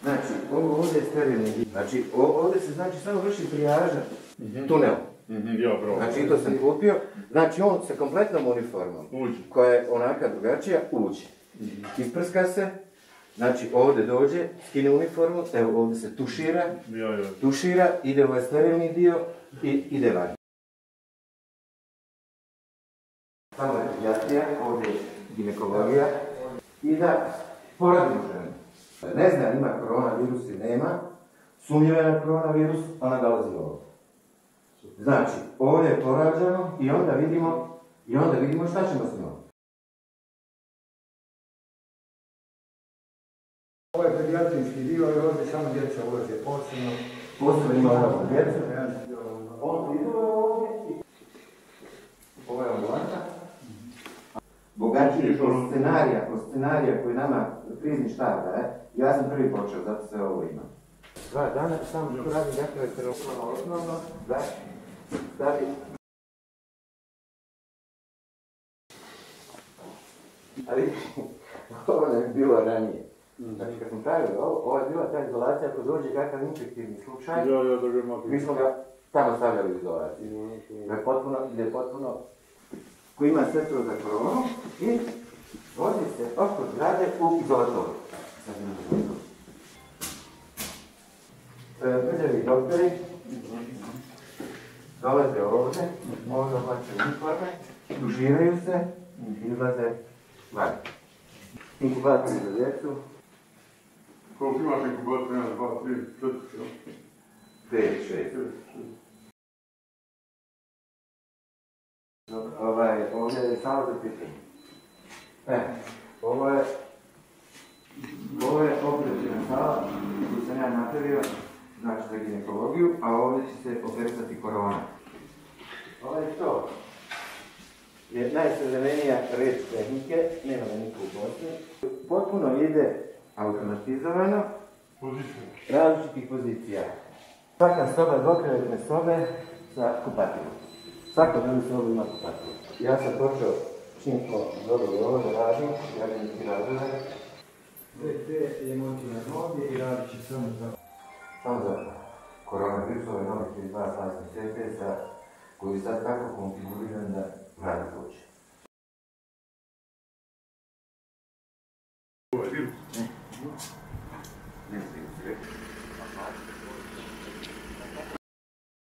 Znači, ovo ovdje je sterilni dio. Znači, ovdje se znači samo vrši trijaža tunela. Znači, to sam kupio. Znači, on sa kompletnom uniformom, koja je onaka drugačija, uđe. Isprska se, znači ovdje dođe, skine uniformu, evo ovdje se tušira, ide ovaj sterilni dio i ide van. Tamo je pedijatrija, ovdje je ginekologija i da poradimo ženu. Ne znam ima koronavirus ili nema, sumnjiva je na koronavirus, ona dolazi ovdje. Znači, ovdje je porađeno i onda vidimo šta ćemo s njom. Ovo je pedijatrijski dio i ovdje samo djeca ulaze posebno. Posebno ima ovdje djeca. On ide ovdje i... Ovo je ambulanta. Bogatiji kroz scenarija koji nama krizni štab daje. Ja sam prvi počeo, zato sve ovo imam. 2 dana samo što radim dakle osnovno, da stavi. Ali ovo ne bi bilo ranije. Znači kad sam pravio ovo je bila ta izolacija, ako dođe kakav infektivni slučaj, mi smo ga tamo stavljali u izolaciju. Gdje je potpuno, koji ima sestru za koronu i vozi se oko zgrade u izolatoru. Prđavi doktori dolaze ovdje, ovdje oblače uniforme, tuširaju se i izlaze van. Inkubacija za djecu. Koliko imaš inkubacija? 1, 2, 3, 4, 5, 6. Ovdje je samo za pitanje. Ovo je operativna sala koju sam ja napravio, znači za ginekologiju, a ovdje će se operisati korona. Ovo je to. Je najsavremenija reč tehnike, nema ga niko u Bosni. Potpuno ide automatizovano, različitih pozicija. Svaka soba, dvokrevetne sobe sa kupatilom. Svaka druga soba ima kupatilo. Ja sam počeo čim smo dobili ovo da radim, ja ga neki razvore. VT je montiran ovdje i radit će samo za koronavirusove novih 32 plasne CPS-a koji je sad tako konfiguriran da radi hoće.